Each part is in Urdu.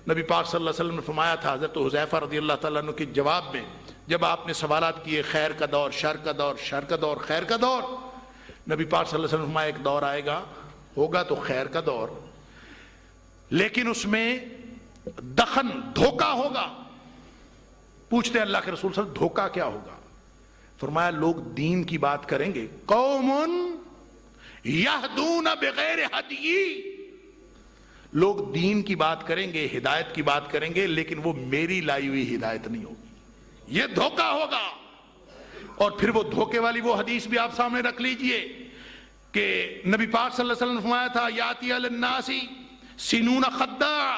نبی پاک صلی اللہ علیہ وسلم نے فرمایا تھا حضرت حذیفہ رضی اللہ تعالیٰ عنہ کے جواب میں، جب آپ نے سوالات کیے خیر کا دور، شر کا دور، شر کا دور، خیر کا دور، نبی پاک صلی اللہ علیہ وسلم نے فرمایا ایک دور آئے گا، ہوگا تو خیر کا دور، لیکن اس میں دخن، دھوکہ ہوگا۔ پوچھتے ہیں اللہ کے رسول صلی اللہ علیہ وسلم دھوکہ کیا ہوگا؟ فرمایا لوگ دین کی بات کریں گے، قوم یہدون بغیر ہدی، لوگ دین کی بات کریں گے، ہدایت کی بات کریں گے، لیکن وہ میری لائی ہوئی ہدایت نہیں ہوگی، یہ دھوکہ ہوگا۔ اور پھر وہ دھوکے والی وہ حدیث بھی آپ سامنے رکھ لیجئے کہ نبی پاک صلی اللہ علیہ وسلم نے فرمایا تھا یاتی علی الناس سنون خداع،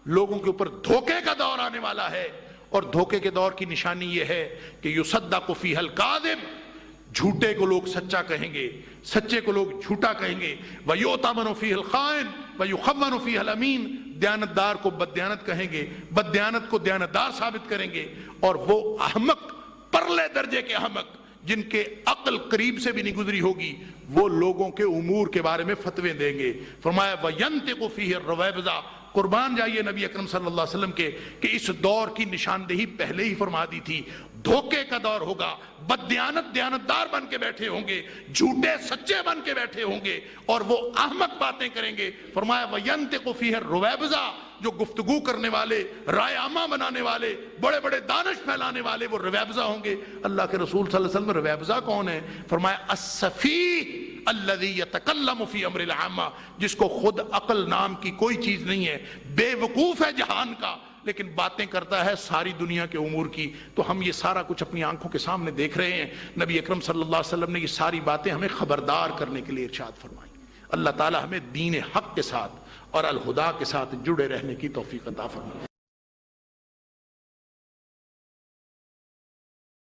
لوگوں کے اوپر دھوکے کا دور آنے والا ہے، اور دھوکے کے دور کی نشانی یہ ہے کہ یصدق فیہ الکاذب، جھوٹے کو لوگ سچا کہیں گے، سچے کو لوگ جھوٹا کہیں گے، وَيُؤْتَمَنُ فِيهِ الْخَائِنُ وَيُخَوَّنُ فِيهِ الْأَمِينُ، دیانتدار کو بددیانت کہیں گے، بددیانت کو دیانتدار ثابت کریں گے، اور وہ احمق، پرلے درجے کے احمق جن کے عقل قریب سے بھی نہیں گزری ہوگی، وہ لوگوں کے امور کے بارے میں فتوے دیں گے۔ فرمایا وَيَنْتِقُ فِيهِ الرُّوَيْبِضَةُ، قربان جائیے نبی اکرم صلی اللہ علیہ وسلم کے کہ اس دور کی نشاندہی پہلے ہی فرما دی تھی، دھوکے کا دور ہوگا، بددیانت دیانتدار بن کے بیٹھے ہوں گے، جھوٹے سچے بن کے بیٹھے ہوں گے، اور وہ احمق باتیں کریں گے۔ فرمایا وَيَنْتِقُ فِيهِ الرُّوَيْبِضَةُ، جو گفتگو کرنے والے، رائے عامہ بنانے والے، بڑے بڑے دانش پھیلانے والے، وہ رویبضہ ہوں گے۔ اللہ کے رسول صلی اللہ علیہ وسلم رویبضہ کون ہے؟ فرمایا السفیہ الذی یتکلم فی امر العامہ، جس کو خود عقل نام کی کوئی چیز نہیں ہے، بے وقوف ہے جہان کا، لیکن باتیں کرتا ہے ساری دنیا کے امور کی۔ تو ہم یہ سارا کچھ اپنی آنکھوں کے سامنے دیکھ رہے ہیں۔ نبی اکرم صلی اللہ علیہ وسلم نے یہ ساری باتیں ہمیں خبردار کرنے کے لیے ارشاد فرمائی۔ اللہ تعالی ہمیں دین حق کے ساتھ اور الہدا کے ساتھ جڑے رہنے کی توفیق عطا فرمائے۔